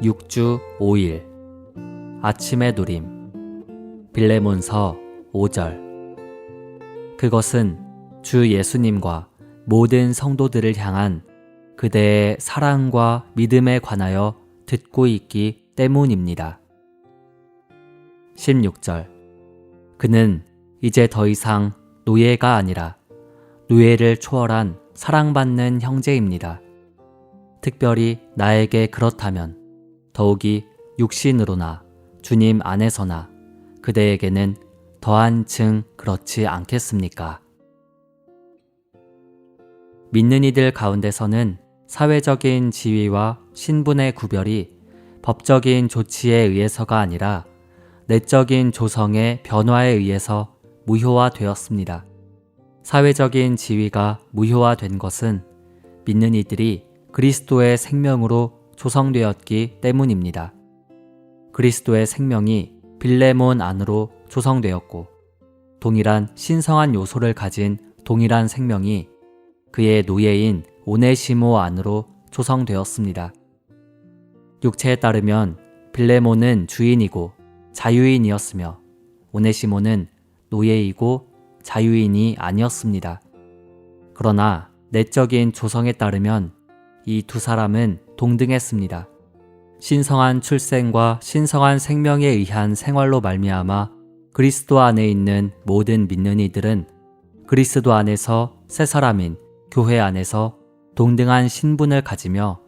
6주 5일 아침의 누림 빌레몬서 5절 그것은 주 예수님과 모든 성도들을 향한 그대의 사랑과 믿음에 관하여 듣고 있기 때문입니다. 16절 그는 이제 더 이상 노예가 아니라 노예를 초월한 사랑받는 형제입니다. 특별히 나에게 그렇다면 더욱이 육신으로나 주님 안에서나 그대에게는 더한 층 그렇지 않겠습니까? 믿는 이들 가운데서는 사회적인 지위와 신분의 구별이 법적인 조치에 의해서가 아니라 내적인 조성의 변화에 의해서 무효화되었습니다. 사회적인 지위가 무효화된 것은 믿는 이들이 그리스도의 생명으로 조성되었기 때문입니다. 그리스도의 생명이 빌레몬 안으로 조성되었고 동일한 신성한 요소를 가진 동일한 생명이 그의 노예인 오네시모 안으로 조성되었습니다. 육체에 따르면 빌레몬은 주인이고 자유인이었으며 오네시모는 노예이고 자유인이 아니었습니다. 그러나 내적인 조성에 따르면 이 두 사람은 동등했습니다. 신성한 출생과 신성한 생명에 의한 생활로 말미암아 그리스도 안에 있는 모든 믿는 이들은 그리스도 안에서 새 사람인 교회 안에서 동등한 신분을 가지며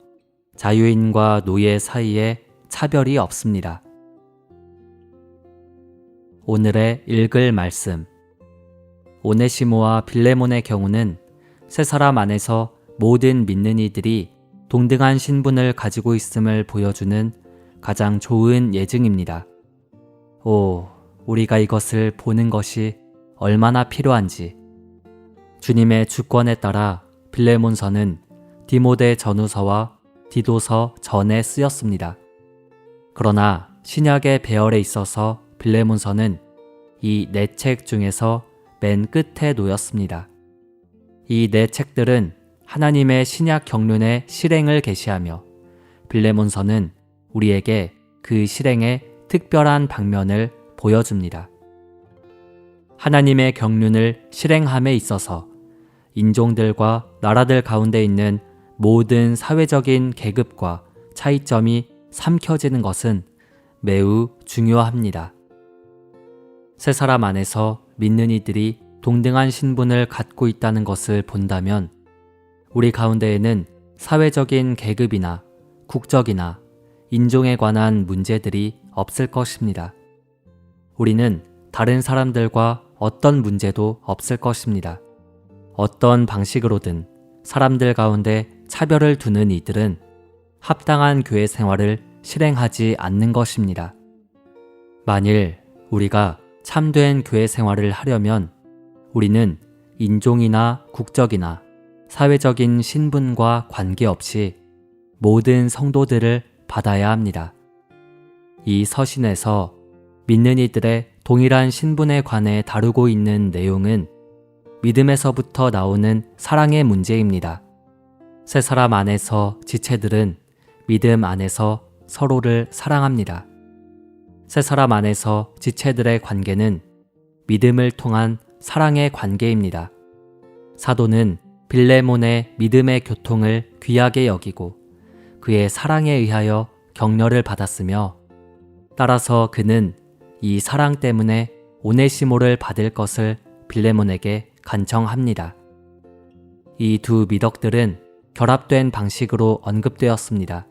자유인과 노예 사이에 차별이 없습니다. 오늘의 읽을 말씀 오네시모와 빌레몬의 경우는 새 사람 안에서 모든 믿는 이들이 동등한 신분을 가지고 있음을 보여주는 가장 좋은 예증입니다. 우리가 이것을 보는 것이 얼마나 필요한지. 주님의 주권에 따라 빌레몬서는 디모데 전후서와 디도서 전에 쓰였습니다. 그러나 신약의 배열에 있어서 빌레몬서는 이 네 책 중에서 맨 끝에 놓였습니다. 이 네 책들은 하나님의 신약 경륜의 실행을 계시하며 빌레몬서는 우리에게 그 실행의 특별한 방면을 보여줍니다. 하나님의 경륜을 실행함에 있어서 인종들과 나라들 가운데 있는 모든 사회적인 계급과 차이점이 삼켜지는 것은 매우 중요합니다. 새 사람 안에서 믿는 이들이 동등한 신분을 갖고 있다는 것을 본다면 우리 가운데에는 사회적인 계급이나 국적이나 인종에 관한 문제들이 없을 것입니다. 우리는 다른 사람들과 어떤 문제도 없을 것입니다. 어떤 방식으로든 사람들 가운데 차별을 두는 이들은 합당한 교회 생활을 실행하지 않는 것입니다. 만일 우리가 참된 교회 생활을 하려면 우리는 인종이나 국적이나 사회적인 신분과 관계없이 모든 성도들을 받아야 합니다. 이 서신에서 믿는 이들의 동일한 신분에 관해 다루고 있는 내용은 믿음에서부터 나오는 사랑의 문제입니다. 새 사람 안에서 지체들은 믿음 안에서 서로를 사랑합니다. 새 사람 안에서 지체들의 관계는 믿음을 통한 사랑의 관계입니다. 사도는 빌레몬의 믿음의 교통을 귀하게 여기고 그의 사랑에 의하여 격려를 받았으며 따라서 그는 이 사랑 때문에 오네시모를 받을 것을 빌레몬에게 간청합니다. 이 두 미덕들은 결합된 방식으로 언급되었습니다.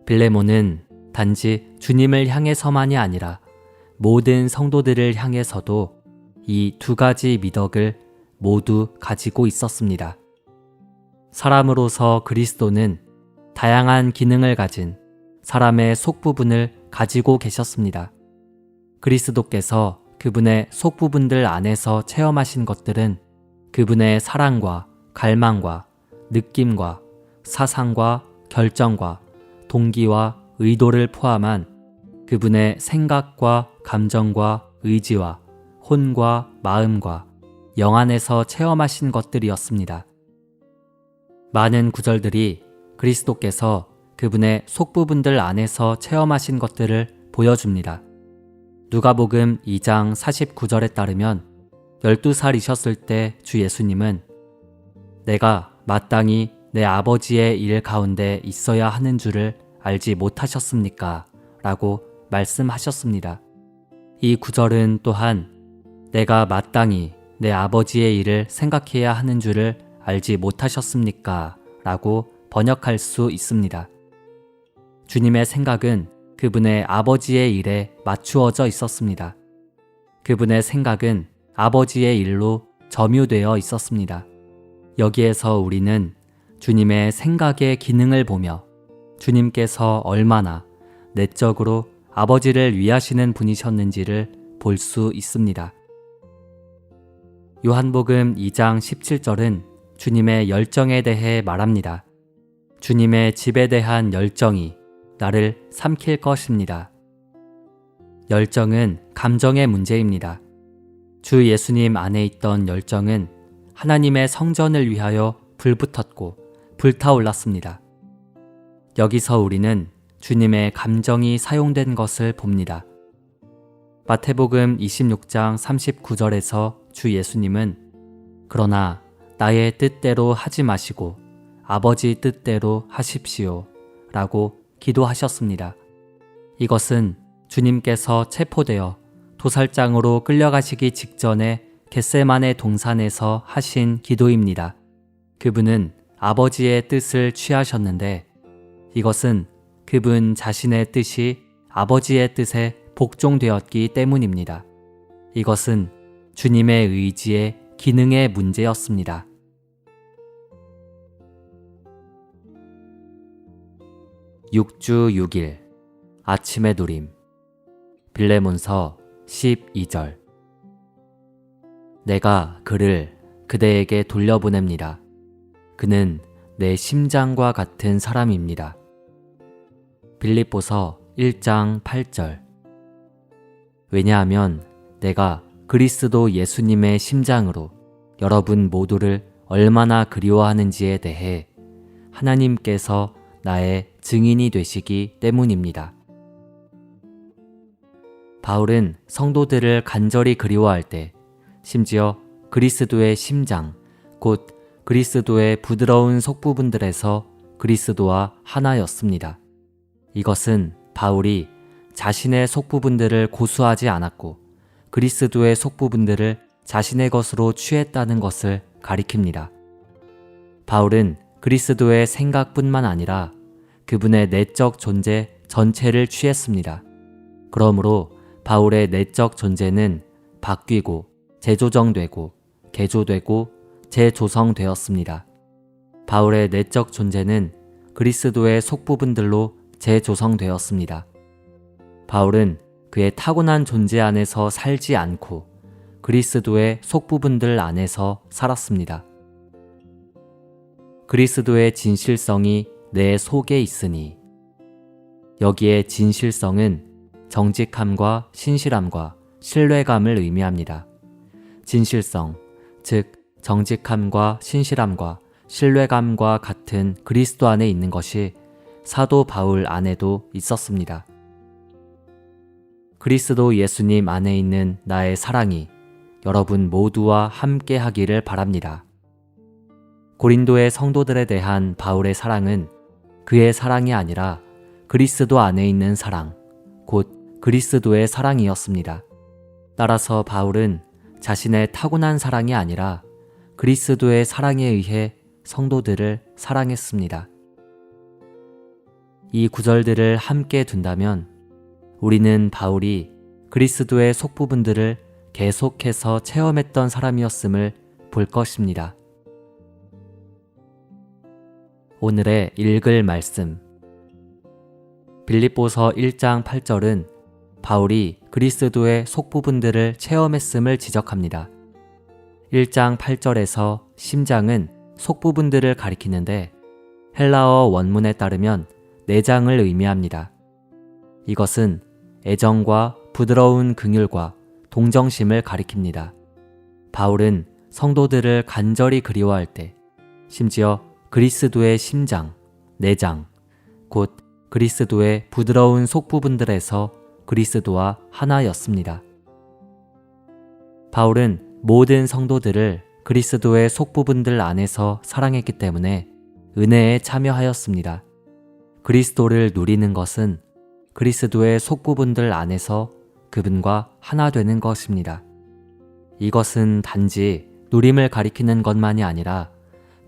빌레몬은 단지 주님을 향해서만이 아니라 모든 성도들을 향해서도 이 두 가지 미덕을 모두 가지고 있었습니다. 사람으로서 그리스도는 다양한 기능을 가진 사람의 속부분을 가지고 계셨습니다. 그리스도께서 그분의 속부분들 안에서 체험하신 것들은 그분의 사랑과 갈망과 느낌과 사상과 결정과 동기와 의도를 포함한 그분의 생각과 감정과 의지와 혼과 마음과 영 안에서 체험하신 것들이었습니다. 많은 구절들이 그리스도께서 그분의 속부분들 안에서 체험하신 것들을 보여줍니다. 누가복음 2장 49절에 따르면 12살이셨을 때 주 예수님은 내가 마땅히 내 아버지의 일 가운데 있어야 하는 줄을 알지 못하셨습니까? 라고 말씀하셨습니다. 이 구절은 또한 내가 마땅히 내 아버지의 일을 생각해야 하는 줄을 알지 못하셨습니까? 라고 번역할 수 있습니다. 주님의 생각은 그분의 아버지의 일에 맞추어져 있었습니다. 그분의 생각은 아버지의 일로 점유되어 있었습니다. 여기에서 우리는 주님의 생각의 기능을 보며 주님께서 얼마나 내적으로 아버지를 위하시는 분이셨는지를 볼 수 있습니다. 요한복음 2장 17절은 주님의 열정에 대해 말합니다. 주님의 집에 대한 열정이 나를 삼킬 것입니다. 열정은 감정의 문제입니다. 주 예수님 안에 있던 열정은 하나님의 성전을 위하여 불붙었고 불타올랐습니다. 여기서 우리는 주님의 감정이 사용된 것을 봅니다. 마태복음 26장 39절에서 주 예수님은 그러나 나의 뜻대로 하지 마시고 아버지 뜻대로 하십시오 라고 기도하셨습니다. 이것은 주님께서 체포되어 도살장으로 끌려가시기 직전에 겟세마네 동산에서 하신 기도입니다. 그분은 아버지의 뜻을 취하셨는데 이것은 그분 자신의 뜻이 아버지의 뜻에 복종되었기 때문입니다. 이것은 주님의 의지의 기능의 문제였습니다. 육주 6일 아침의 누림 빌레몬서 12절 내가 그를 그대에게 돌려보냅니다. 그는 내 심장과 같은 사람입니다. 빌립보서 1장 8절 왜냐하면 내가 그리스도 예수님의 심장으로 여러분 모두를 얼마나 그리워하는지에 대해 하나님께서 나의 증인이 되시기 때문입니다. 바울은 성도들을 간절히 그리워할 때 심지어 그리스도의 심장, 곧 그리스도의 부드러운 속부분들에서 그리스도와 하나였습니다. 이것은 바울이 자신의 속부분들을 고수하지 않았고 그리스도의 속부분들을 자신의 것으로 취했다는 것을 가리킵니다. 바울은 그리스도의 생각뿐만 아니라 그분의 내적 존재 전체를 취했습니다. 그러므로 바울의 내적 존재는 바뀌고 재조정되고 개조되고 재조성되었습니다. 바울의 내적 존재는 그리스도의 속부분들로 재조성되었습니다. 바울은 그의 타고난 존재 안에서 살지 않고 그리스도의 속부분들 안에서 살았습니다. 그리스도의 진실성이 내 속에 있으니 여기에 진실성은 정직함과 신실함과 신뢰감을 의미합니다. 진실성, 즉 정직함과 신실함과 신뢰감과 같은 그리스도 안에 있는 것이 사도 바울 안에도 있었습니다. 그리스도 예수님 안에 있는 나의 사랑이 여러분 모두와 함께 하기를 바랍니다. 고린도의 성도들에 대한 바울의 사랑은 그의 사랑이 아니라 그리스도 안에 있는 사랑, 곧 그리스도의 사랑이었습니다. 따라서 바울은 자신의 타고난 사랑이 아니라 그리스도의 사랑에 의해 성도들을 사랑했습니다. 이 구절들을 함께 둔다면 우리는 바울이 그리스도의 속부분들을 계속해서 체험했던 사람이었음을 볼 것입니다. 오늘의 읽을 말씀 빌립보서 1장 8절은 바울이 그리스도의 속부분들을 체험했음을 지적합니다. 1장 8절에서 심장은 속부분들을 가리키는데 헬라어 원문에 따르면 내장을 의미합니다. 이것은 애정과 부드러운 긍휼과 동정심을 가리킵니다. 바울은 성도들을 간절히 그리워할 때 심지어 그리스도의 심장, 내장, 곧 그리스도의 부드러운 속부분들에서 그리스도와 하나였습니다. 바울은 모든 성도들을 그리스도의 속부분들 안에서 사랑했기 때문에 은혜에 참여하였습니다. 그리스도를 누리는 것은 그리스도의 속부분들 안에서 그분과 하나 되는 것입니다. 이것은 단지 누림을 가리키는 것만이 아니라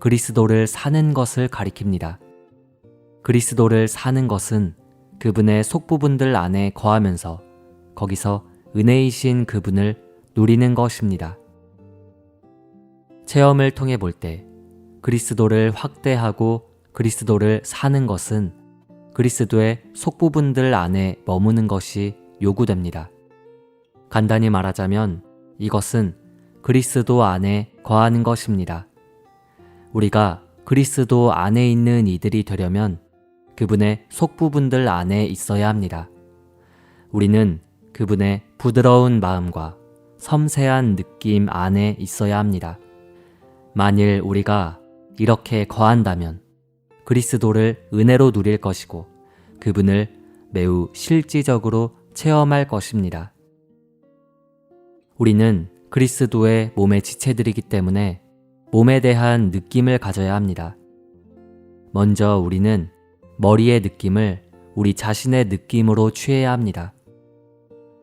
그리스도를 사는 것을 가리킵니다. 그리스도를 사는 것은 그분의 속부분들 안에 거하면서 거기서 은혜이신 그분을 누리는 것입니다. 체험을 통해 볼 때 그리스도를 확대하고 그리스도를 사는 것은 그리스도의 속부분들 안에 머무는 것이 요구됩니다. 간단히 말하자면 이것은 그리스도 안에 거하는 것입니다. 우리가 그리스도 안에 있는 이들이 되려면 그분의 속부분들 안에 있어야 합니다. 우리는 그분의 부드러운 마음과 섬세한 느낌 안에 있어야 합니다. 만일 우리가 이렇게 거한다면 그리스도를 은혜로 누릴 것이고 그분을 매우 실질적으로 체험할 것입니다. 우리는 그리스도의 몸의 지체들이기 때문에 몸에 대한 느낌을 가져야 합니다. 먼저 우리는 머리의 느낌을 우리 자신의 느낌으로 취해야 합니다.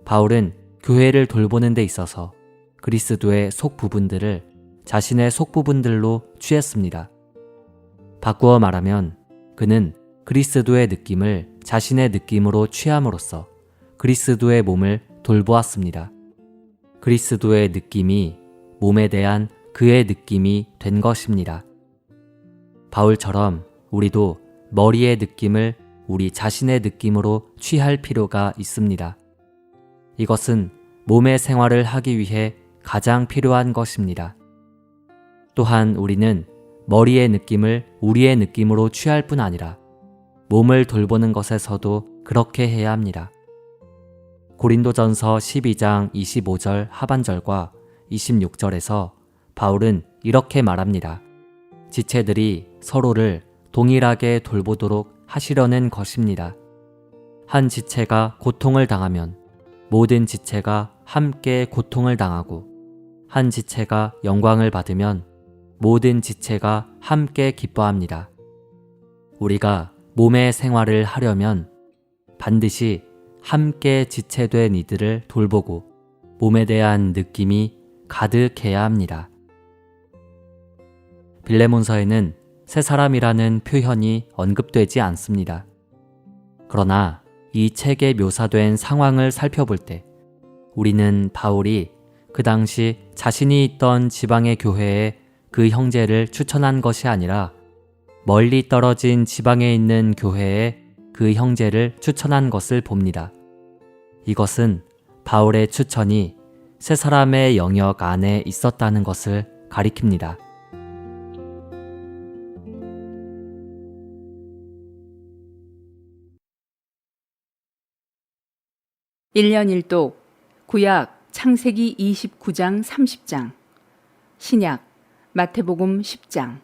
바울은 교회를 돌보는 데 있어서 그리스도의 속부분들을 자신의 속부분들로 취했습니다. 바꾸어 말하면 그는 그리스도의 느낌을 자신의 느낌으로 취함으로써 그리스도의 몸을 돌보았습니다. 그리스도의 느낌이 몸에 대한 그의 느낌이 된 것입니다. 바울처럼 우리도 머리의 느낌을 우리 자신의 느낌으로 취할 필요가 있습니다. 이것은 몸의 생활을 하기 위해 가장 필요한 것입니다. 또한 우리는 머리의 느낌을 우리의 느낌으로 취할 뿐 아니라 몸을 돌보는 것에서도 그렇게 해야 합니다. 고린도전서 12장 25절 하반절과 26절에서 바울은 이렇게 말합니다. 지체들이 서로를 동일하게 돌보도록 하시려는 것입니다. 한 지체가 고통을 당하면 모든 지체가 함께 고통을 당하고 한 지체가 영광을 받으면 모든 지체가 함께 기뻐합니다. 우리가 몸의 생활을 하려면 반드시 함께 지체된 이들을 돌보고 몸에 대한 느낌이 가득해야 합니다. 빌레몬서에는 새 사람이라는 표현이 언급되지 않습니다. 그러나 이 책에 묘사된 상황을 살펴볼 때 우리는 바울이 그 당시 자신이 있던 지방의 교회에 그 형제를 추천한 것이 아니라 멀리 떨어진 지방에 있는 교회에 그 형제를 추천한 것을 봅니다. 이것은 바울의 추천이 새 사람의 영역 안에 있었다는 것을 가리킵니다. (1년 1독) 구약 창세기 29장 30장, 신약 마태복음 10장.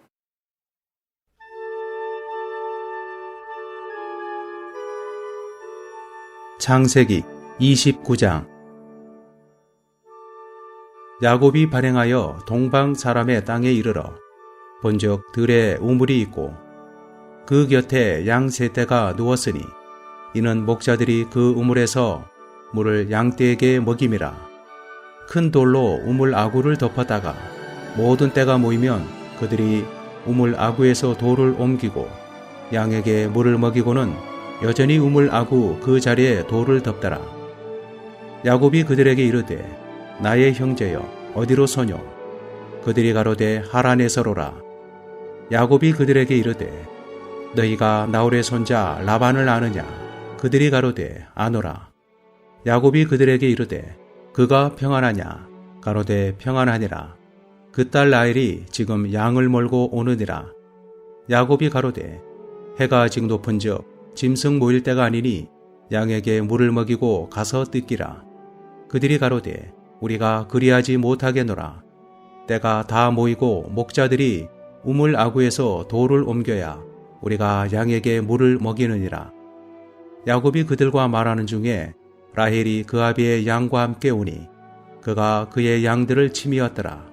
창세기 29장. 야곱이 발행하여 동방 사람의 땅에 이르러 본즉 들에 우물이 있고 그 곁에 양 세 떼가 누웠으니 이는 목자들이 그 우물에서 물을 양떼에게 먹임이라. 큰 돌로 우물 아구를 덮었다가 모든 떼가 모이면 그들이 우물 아구에서 돌을 옮기고 양에게 물을 먹이고는 여전히 우물 아구 그 자리에 돌을 덮더라. 야곱이 그들에게 이르되 나의 형제여 어디로 서뇨? 그들이 가로되 하란에서로라. 야곱이 그들에게 이르되 너희가 나홀의 손자 라반을 아느냐? 그들이 가로되 아노라. 야곱이 그들에게 이르되 그가 평안하냐? 가로되 평안하니라. 그 딸 라헬이 지금 양을 몰고 오느니라. 야곱이 가로되 해가 아직 높은즉 짐승 모일 때가 아니니 양에게 물을 먹이고 가서 뜯기라. 그들이 가로되 우리가 그리하지 못하겠노라. 때가 다 모이고 목자들이 우물 아구에서 돌을 옮겨야 우리가 양에게 물을 먹이느니라. 야곱이 그들과 말하는 중에 라헬이 그 아비의 양과 함께 오니 그가 그의 양들을 치미었더라.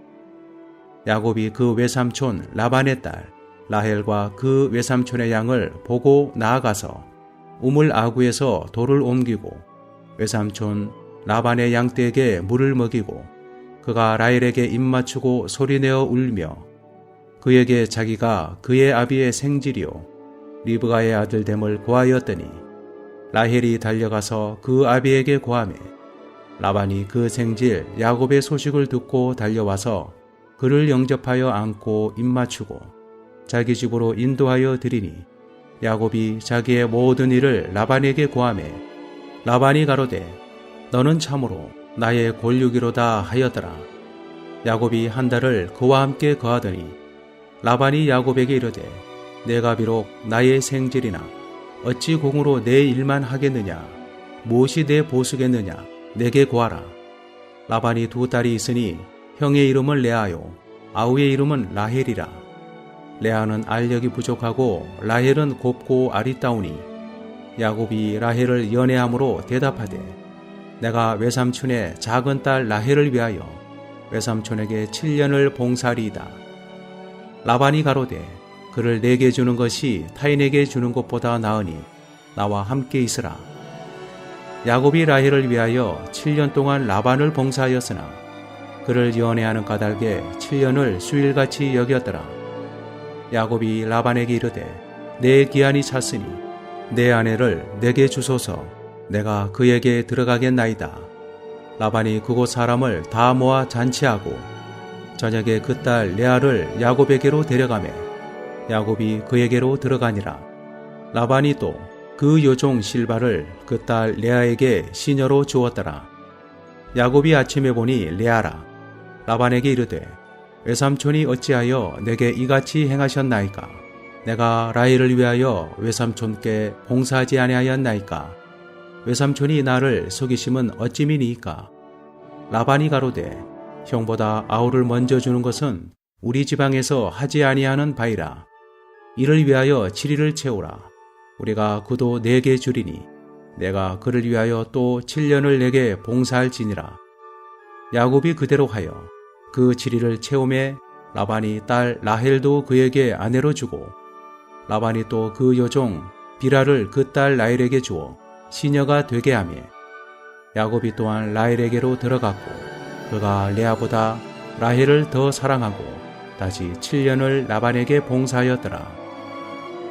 야곱이 그 외삼촌 라반의 딸 라헬과 그 외삼촌의 양을 보고 나아가서 우물 아구에서 돌을 옮기고 외삼촌 라반의 양떼에게 물을 먹이고 그가 라헬에게 입맞추고 소리내어 울며 그에게 자기가 그의 아비의 생질이요 리브가의 아들 됨을 고하였더니 라헬이 달려가서 그 아비에게 고하매 라반이 그 생질 야곱의 소식을 듣고 달려와서 그를 영접하여 안고 입맞추고 자기 집으로 인도하여 드리니 야곱이 자기의 모든 일을 라반에게 고하매 라반이 가로되 너는 참으로 나의 골육이로다 하였더라. 야곱이 한 달을 그와 함께 거하더니 라반이 야곱에게 이르되 내가 비록 나의 생질이나 어찌 공으로 내 일만 하겠느냐 무엇이 내 보수겠느냐 내게 고하라. 라반이 두 딸이 있으니 형의 이름은 레아요 아우의 이름은 라헬이라. 레아는 알력이 부족하고 라헬은 곱고 아리따우니 야곱이 라헬을 연애함으로 대답하되 내가 외삼촌의 작은 딸 라헬을 위하여 외삼촌에게 7년을 봉사하리이다. 라반이 가로되 그를 내게 주는 것이 타인에게 주는 것보다 나으니 나와 함께 있으라. 야곱이 라헬을 위하여 7년 동안 라반을 봉사하였으나 그를 연애하는 까닭에 7년을 수일같이 여겼더라. 야곱이 라반에게 이르되 내 기한이 찼으니 내 아내를 내게 주소서 내가 그에게 들어가겠나이다. 라반이 그곳 사람을 다 모아 잔치하고 저녁에 그 딸 레아를 야곱에게로 데려가매 야곱이 그에게로 들어가니라. 라반이 또 그 여종 실바를 그 딸 레아에게 시녀로 주었더라. 야곱이 아침에 보니 레아라. 라반에게 이르되 외삼촌이 어찌하여 내게 이같이 행하셨나이까? 내가 라헬을 위하여 외삼촌께 봉사하지 아니하였나이까? 외삼촌이 나를 속이심은 어찌미니이까? 라반이 가로되 형보다 아우를 먼저 주는 것은 우리 지방에서 하지 아니하는 바이라. 이를 위하여 7일을 채우라. 우리가 그도 내게 주리니 내가 그를 위하여 또 7년을 내게 봉사할지니라. 야곱이 그대로 하여 그 7일을 채우매 라반이 딸 라헬도 그에게 아내로 주고 라반이 또 그 여종 비라를 그 딸 라헬에게 주어 시녀가 되게 하며 야곱이 또한 라헬에게로 들어갔고 그가 레아보다 라헬을 더 사랑하고 다시 7년을 라반에게 봉사하였더라.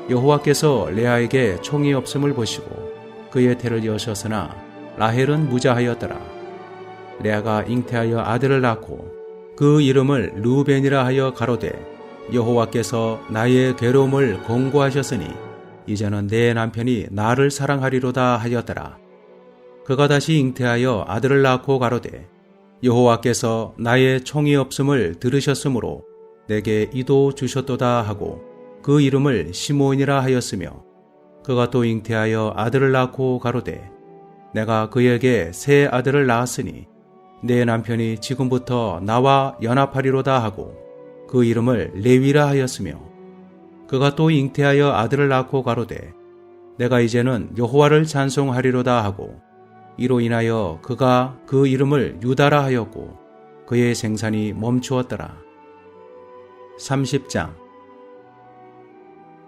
여호와께서 레아에게 총이 없음을 보시고 그의 태를 여셨으나 라헬은 무자하였더라. 레아가 잉태하여 아들을 낳고 그 이름을 르우벤이라 하여 가로되 여호와께서 나의 괴로움을 공고하셨으니 이제는 내 남편이 나를 사랑하리로다 하였더라. 그가 다시 잉태하여 아들을 낳고 가로되 여호와께서 나의 총이 없음을 들으셨으므로 내게 이도 주셨도다 하고 그 이름을 시므온이라 하였으며 그가 또 잉태하여 아들을 낳고 가로되 내가 그에게 새 아들을 낳았으니 내 남편이 지금부터 나와 연합하리로다 하고 그 이름을 레위라 하였으며 그가 또 잉태하여 아들을 낳고 가로되 내가 이제는 여호와를 찬송하리로다 하고 이로 인하여 그가 그 이름을 유다라 하였고 그의 생산이 멈추었더라. 30장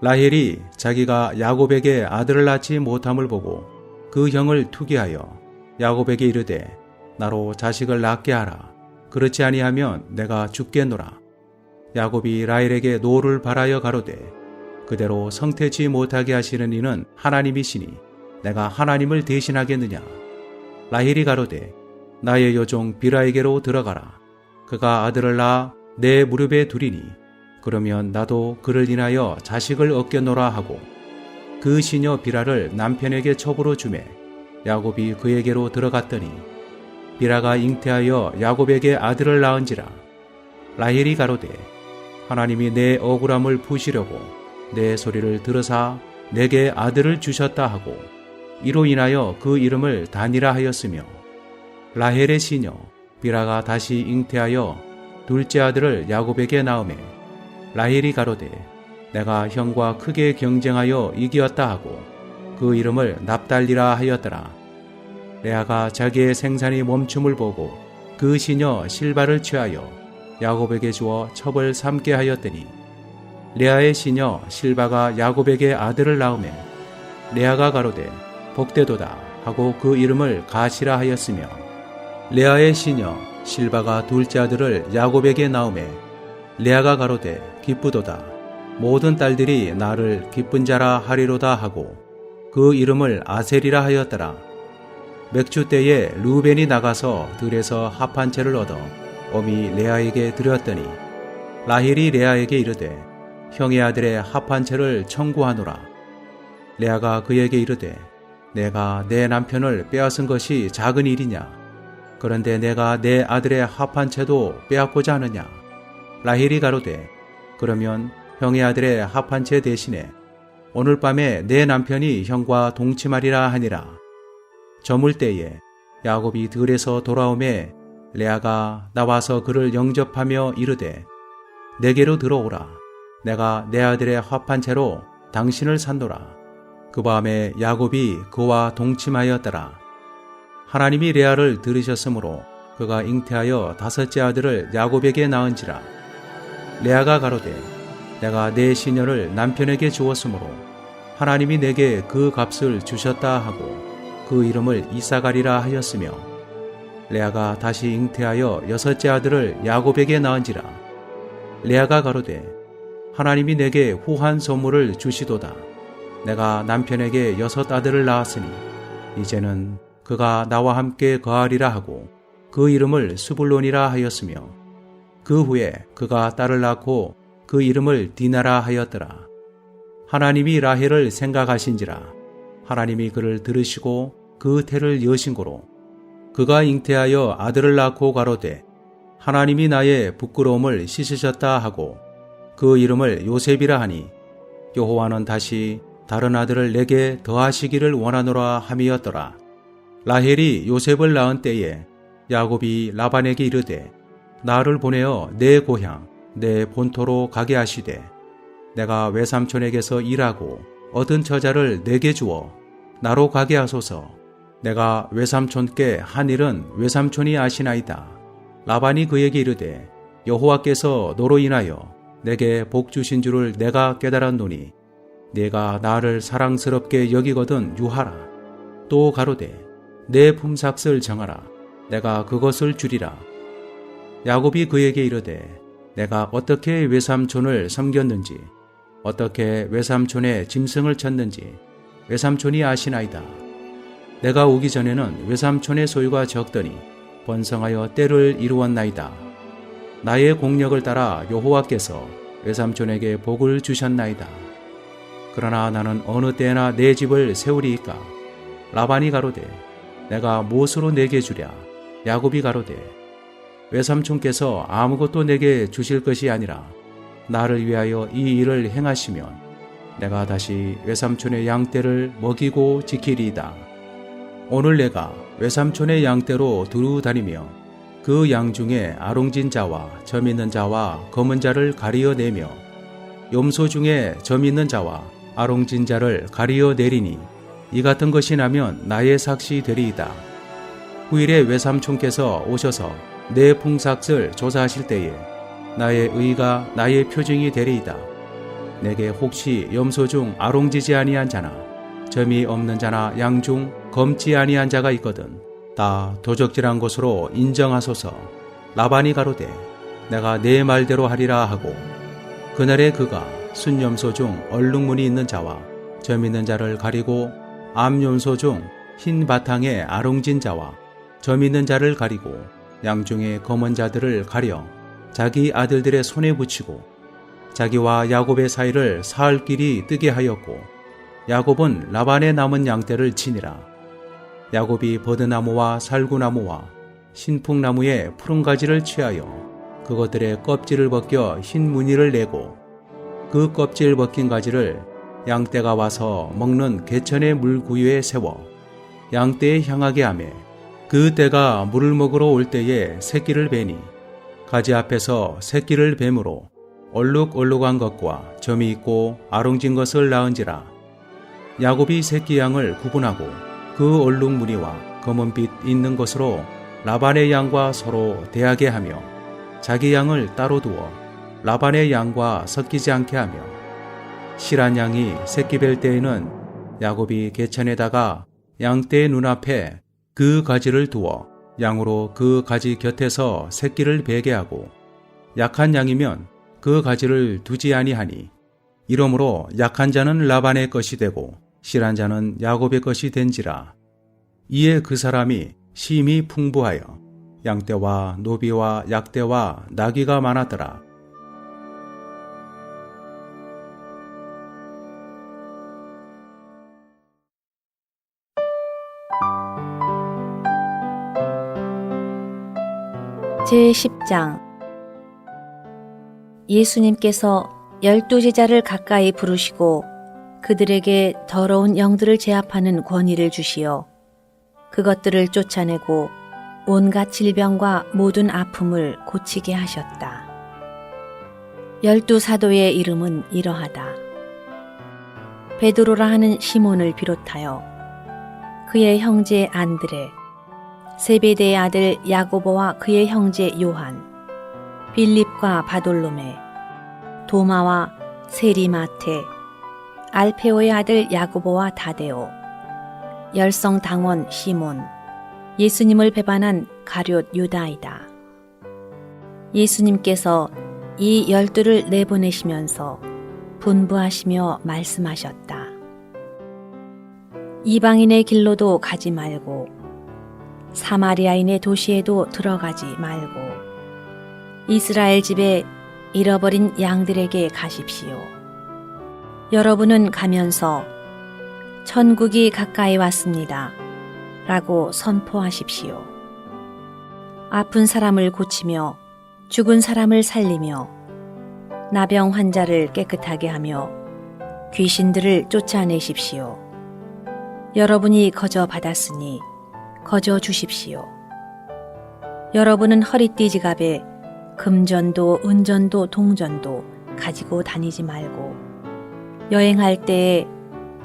라헬이 자기가 야곱에게 아들을 낳지 못함을 보고 그 형을 투기하여 야곱에게 이르되 나로 자식을 낳게 하라. 그렇지 아니하면 내가 죽겠노라. 야곱이 라헬에게 노를 바라여 가로되 그대로 성태치 못하게 하시는 이는 하나님이시니 내가 하나님을 대신하겠느냐. 라헬이 가로되 나의 여종 비라에게로 들어가라. 그가 아들을 낳아 내 무릎에 두리니 그러면 나도 그를 인하여 자식을 얻겠노라 하고 그 시녀 비라를 남편에게 첩으로 주매 야곱이 그에게로 들어갔더니 비라가 잉태하여 야곱에게 아들을 낳은지라. 라헬이 가로되 하나님이 내 억울함을 푸시려고 내 소리를 들으사 내게 아들을 주셨다 하고 이로 인하여 그 이름을 다니라 하였으며 라헬의 시녀 비라가 다시 잉태하여 둘째 아들을 야곱에게 낳으매 라헬이 가로되 내가 형과 크게 경쟁하여 이기었다 하고 그 이름을 납달리라 하였더라. 레아가 자기의 생산이 멈춤을 보고 그 시녀 실바를 취하여 야곱에게 주어 첩을 삼게 하였더니 레아의 시녀 실바가 야곱에게 아들을 낳으매 레아가 가로되 복되도다 하고 그 이름을 가시라 하였으며 레아의 시녀 실바가 둘째 아들을 야곱에게 낳으매 레아가 가로되 기쁘도다 모든 딸들이 나를 기쁜 자라 하리로다 하고 그 이름을 아셀이라 하였더라. 맥주 때에 루벤이 나가서 들에서 합 한 채를 얻어 어미 레아에게 드렸더니 라헬이 레아에게 이르되 형의 아들의 합 한 채를 청구하노라. 레아가 그에게 이르되 내가 내 남편을 빼앗은 것이 작은 일이냐? 그런데 내가 내 아들의 합 한 채도 빼앗고자 하느냐? 라헬이 가로되 그러면 형의 아들의 합 한 채 대신에 오늘 밤에 내 남편이 형과 동침하리라 하니라. 저물 때에 야곱이 들에서 돌아오매 레아가 나와서 그를 영접하며 이르되 내게로 들어오라. 내가 내 아들의 합 한 채로 당신을 산노라. 그 밤에 야곱이 그와 동침하였더라. 하나님이 레아를 들으셨으므로 그가 잉태하여 다섯째 아들을 야곱에게 낳은지라. 레아가 가로되 내가 내 시녀를 남편에게 주었으므로 하나님이 내게 그 값을 주셨다 하고 그 이름을 이사가리라 하였으며 레아가 다시 잉태하여 여섯째 아들을 야곱에게 낳은지라. 레아가 가로되 하나님이 내게 후한 선물을 주시도다. 내가 남편에게 여섯 아들을 낳았으니 이제는 그가 나와 함께 거하리라 하고 그 이름을 스불론이라 하였으며 그 후에 그가 딸을 낳고 그 이름을 디나라 하였더라. 하나님이 라헬을 생각하신지라. 하나님이 그를 들으시고 그 태를 여신 고로 그가 잉태하여 아들을 낳고 가로되 하나님이 나의 부끄러움을 씻으셨다 하고 그 이름을 요셉이라 하니 여호와는 다시 다른 아들을 내게 더하시기를 원하노라 함이었더라. 라헬이 요셉을 낳은 때에 야곱이 라반에게 이르되 나를 보내어 내 고향 내 본토로 가게 하시되 내가 외삼촌에게서 일하고 얻은 처자를 내게 주어 나로 가게 하소서. 내가 외삼촌께 한 일은 외삼촌이 아시나이다. 라반이 그에게 이르되 여호와께서 너로 인하여 내게 복 주신 줄을 내가 깨달았노니 네가 나를 사랑스럽게 여기거든 유하라. 또 가로되 내 품삯을 정하라. 내가 그것을 주리라. 야곱이 그에게 이르되 내가 어떻게 외삼촌을 섬겼는지 어떻게 외삼촌의 짐승을 쳤는지 외삼촌이 아시나이다. 내가 오기 전에는 외삼촌의 소유가 적더니 번성하여 때를 이루었나이다. 나의 공력을 따라 여호와께서 외삼촌에게 복을 주셨나이다. 그러나 나는 어느 때나 내 집을 세우리이까? 라반이 가로되 내가 무엇으로 내게 주랴? 야곱이 가로되 외삼촌께서 아무것도 내게 주실 것이 아니라 나를 위하여 이 일을 행하시면 내가 다시 외삼촌의 양떼를 먹이고 지키리이다. 오늘 내가 외삼촌의 양떼로 두루 다니며 그 양 중에 아롱진 자와 점 있는 자와 검은 자를 가리어내며 염소 중에 점 있는 자와 아롱진 자를 가리어내리니 이 같은 것이 나면 나의 삭시 되리이다. 후일에 외삼촌께서 오셔서 내 품삯을 조사하실 때에 나의 의가 나의 표징이 되리이다. 내게 혹시 염소 중 아롱지지 아니한 자나 점이 없는 자나 양 중 검지 아니한 자가 있거든 다 도적질한 것으로 인정하소서. 라반이 가로되 내가 내 말대로 하리라 하고 그날에 그가 순염소 중 얼룩무늬 있는 자와 점 있는 자를 가리고 암염소 중 흰 바탕에 아롱진 자와 점 있는 자를 가리고 양 중에 검은 자들을 가려 자기 아들들의 손에 붙이고 자기와 야곱의 사이를 사흘 길이 뜨게 하였고 야곱은 라반의 남은 양떼를 치니라. 야곱이 버드나무와 살구나무와 신풍나무의 푸른 가지를 취하여 그것들의 껍질을 벗겨 흰 무늬를 내고 그 껍질 벗긴 가지를 양떼가 와서 먹는 개천의 물구유에 세워 양떼에 향하게 하며 그 떼가 물을 먹으러 올 때에 새끼를 베니 가지 앞에서 새끼를 뱀으로 얼룩얼룩한 것과 점이 있고 아롱진 것을 낳은지라. 야곱이 새끼 양을 구분하고 그 얼룩 무늬와 검은빛 있는 것으로 라반의 양과 서로 대하게 하며 자기 양을 따로 두어 라반의 양과 섞이지 않게 하며, 실한 양이 새끼 뵐 때에는 야곱이 개천에다가 양떼의 눈앞에 그 가지를 두어 양으로 그 가지 곁에서 새끼를 베게 하고, 약한 양이면 그 가지를 두지 아니하니, 이러므로 약한 자는 라반의 것이 되고 실한 자는 야곱의 것이 된지라. 이에 그 사람이 심히 풍부하여 양떼와 노비와 약떼와 나귀가 많았더라. 제10장. 예수님께서 12제자를 가까이 부르시고 그들에게 더러운 영들을 제압하는 권위를 주시어 그것들을 쫓아내고 온갖 질병과 모든 아픔을 고치게 하셨다. 12사도의 이름은 이러하다. 베드로라 하는 시몬을 비롯하여 그의 형제 안드레, 세베대의 아들 야고보와 그의 형제 요한, 빌립과 바돌로메, 도마와 세리마테, 알페오의 아들 야고보와 다데오, 열성당원 시몬, 예수님을 배반한 가룟 유다이다. 예수님께서 이 12를 내보내시면서 분부하시며 말씀하셨다. 이방인의 길로도 가지 말고 사마리아인의 도시에도 들어가지 말고 이스라엘 집에 잃어버린 양들에게 가십시오. 여러분은 가면서 천국이 가까이 왔습니다 라고 선포하십시오. 아픈 사람을 고치며 죽은 사람을 살리며 나병 환자를 깨끗하게 하며 귀신들을 쫓아내십시오. 여러분이 거저 받았으니 거저 주십시오. 여러분은 허리띠 지갑에 금전도 은전도 동전도 가지고 다니지 말고 여행할 때에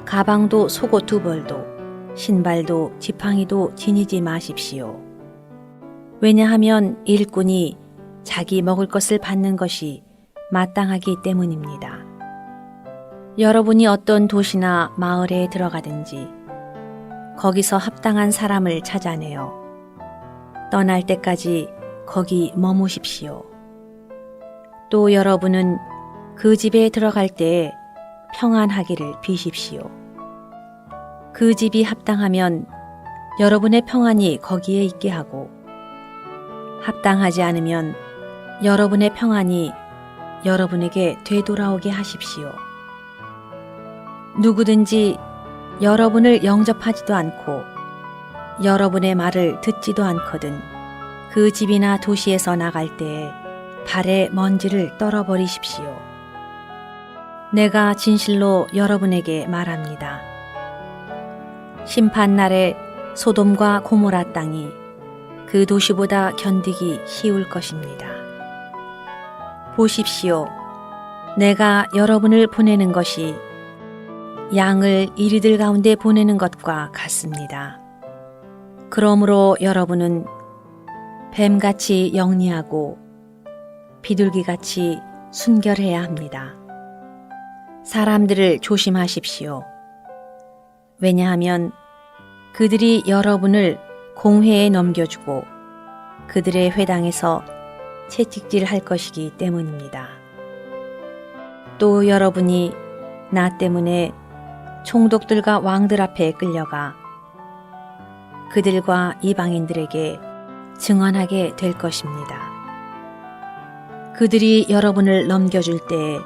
가방도 속옷 2벌도 신발도 지팡이도 지니지 마십시오. 왜냐하면 일꾼이 자기 먹을 것을 받는 것이 마땅하기 때문입니다. 여러분이 어떤 도시나 마을에 들어가든지 거기서 합당한 사람을 찾아내어 떠날 때까지 거기 머무십시오. 또 여러분은 그 집에 들어갈 때에 평안하기를 비십시오. 그 집이 합당하면 여러분의 평안이 거기에 있게 하고 합당하지 않으면 여러분의 평안이 여러분에게 되돌아오게 하십시오. 누구든지 여러분을 영접하지도 않고 여러분의 말을 듣지도 않거든 그 집이나 도시에서 나갈 때에 발에 먼지를 떨어버리십시오. 내가 진실로 여러분에게 말합니다. 심판날에 소돔과 고모라 땅이 그 도시보다 견디기 쉬울 것입니다. 보십시오. 내가 여러분을 보내는 것이 양을 이리들 가운데 보내는 것과 같습니다. 그러므로 여러분은 뱀같이 영리하고 비둘기같이 순결해야 합니다. 사람들을 조심하십시오. 왜냐하면 그들이 여러분을 공회에 넘겨주고 그들의 회당에서 채찍질 할 것이기 때문입니다. 또 여러분이 나 때문에 총독들과 왕들 앞에 끌려가 그들과 이방인들에게 증언하게 될 것입니다. 그들이 여러분을 넘겨줄 때에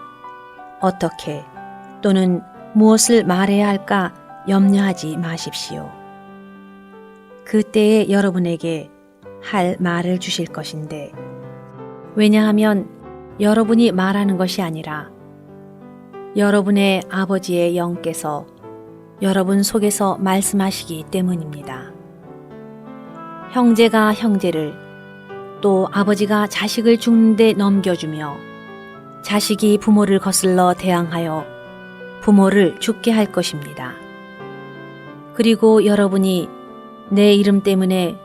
어떻게 또는 무엇을 말해야 할까 염려하지 마십시오. 그때에 여러분에게 할 말을 주실 것인데 왜냐하면 여러분이 말하는 것이 아니라 여러분의 아버지의 영께서 여러분 속에서 말씀하시기 때문입니다. 형제가 형제를 또 아버지가 자식을 죽는데 넘겨주며 자식이 부모를 거슬러 대항하여 부모를 죽게 할 것입니다. 그리고 여러분이 내 이름 때문에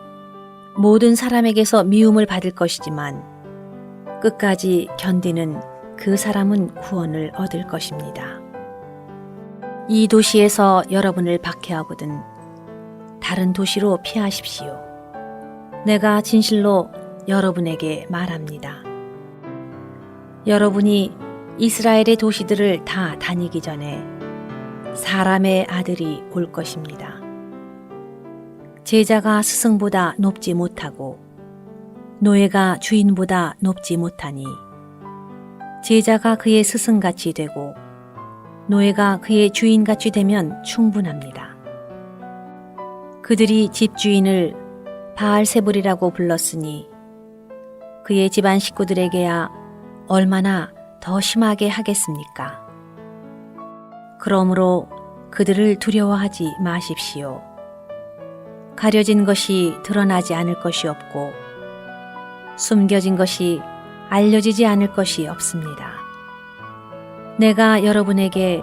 모든 사람에게서 미움을 받을 것이지만 끝까지 견디는 그 사람은 구원을 얻을 것입니다. 이 도시에서 여러분을 박해하거든 다른 도시로 피하십시오. 내가 진실로 여러분에게 말합니다. 여러분이 이스라엘의 도시들을 다 다니기 전에 사람의 아들이 올 것입니다. 제자가 스승보다 높지 못하고 노예가 주인보다 높지 못하니 제자가 그의 스승같이 되고 노예가 그의 주인같이 되면 충분합니다. 그들이 집주인을 바알세불이라고 불렀으니 그의 집안 식구들에게야 얼마나 더 심하게 하겠습니까? 그러므로 그들을 두려워하지 마십시오. 가려진 것이 드러나지 않을 것이 없고 숨겨진 것이 알려지지 않을 것이 없습니다. 내가 여러분에게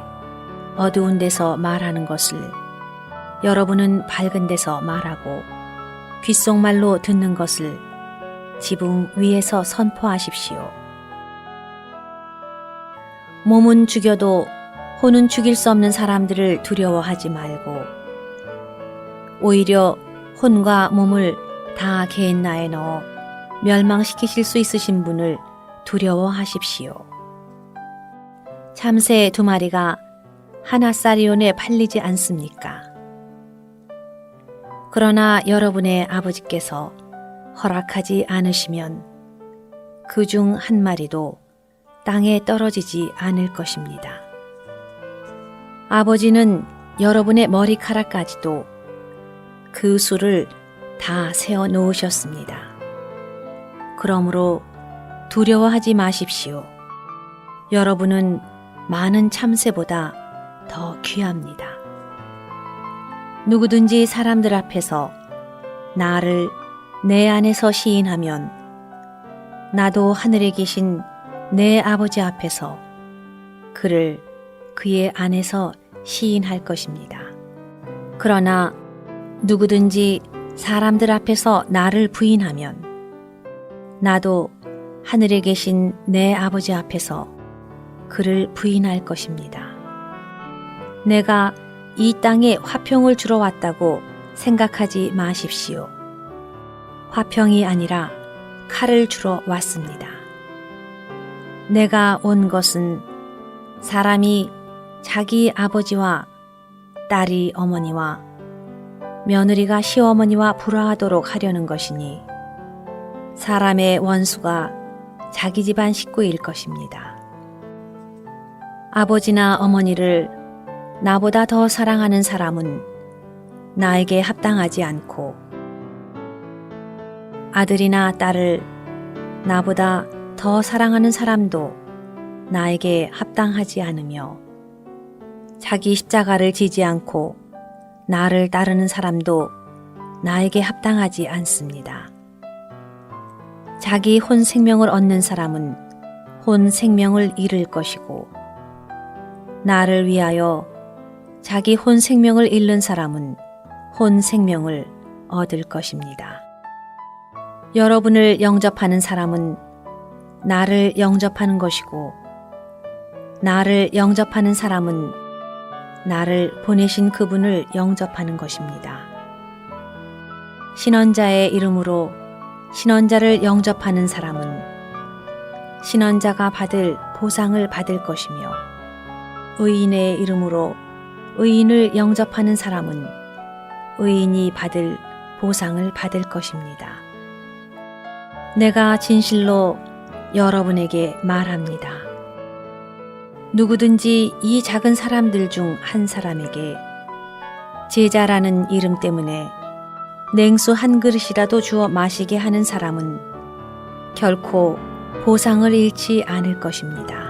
어두운 데서 말하는 것을 여러분은 밝은 데서 말하고 귓속말로 듣는 것을 지붕 위에서 선포하십시오. 몸은 죽여도 혼은 죽일 수 없는 사람들을 두려워하지 말고 오히려 혼과 몸을 다 게hen나에 넣어 멸망시키실 수 있으신 분을 두려워하십시오. 참새 2마리가 하나사리온에 팔리지 않습니까? 그러나 여러분의 아버지께서 허락하지 않으시면 그 중 1마리도 땅에 떨어지지 않을 것입니다. 아버지는 여러분의 머리카락까지도 그 수를 다 세어 놓으셨습니다. 그러므로 두려워하지 마십시오. 여러분은 많은 참새보다 더 귀합니다. 누구든지 사람들 앞에서 나를 내 안에서 시인하면 나도 하늘에 계신 내 아버지 앞에서 그를 그의 안에서 시인할 것입니다. 그러나 누구든지 사람들 앞에서 나를 부인하면 나도 하늘에 계신 내 아버지 앞에서 그를 부인할 것입니다. 내가 이 땅에 화평을 주러 왔다고 생각하지 마십시오. 화평이 아니라 칼을 주러 왔습니다. 내가 온 것은 사람이 자기 아버지와 딸이 어머니와 며느리가 시어머니와 불화하도록 하려는 것이니 사람의 원수가 자기 집안 식구일 것입니다. 아버지나 어머니를 나보다 더 사랑하는 사람은 나에게 합당하지 않고 아들이나 딸을 나보다 더 사랑하는 사람도 나에게 합당하지 않으며 자기 십자가를 지지 않고 나를 따르는 사람도 나에게 합당하지 않습니다. 자기 혼 생명을 얻는 사람은 혼 생명을 잃을 것이고 나를 위하여 자기 혼 생명을 잃는 사람은 혼 생명을 얻을 것입니다. 여러분을 영접하는 사람은 나를 영접하는 것이고 나를 영접하는 사람은 나를 보내신 그분을 영접하는 것입니다. 신언자의 이름으로 신언자를 영접하는 사람은 신언자가 받을 보상을 받을 것이며 의인의 이름으로 의인을 영접하는 사람은 의인이 받을 보상을 받을 것입니다. 내가 진실로 여러분에게 말합니다. 누구든지 이 작은 사람들 중 한 사람에게 제자라는 이름 때문에 냉수 한 그릇이라도 주어 마시게 하는 사람은 결코 보상을 잃지 않을 것입니다.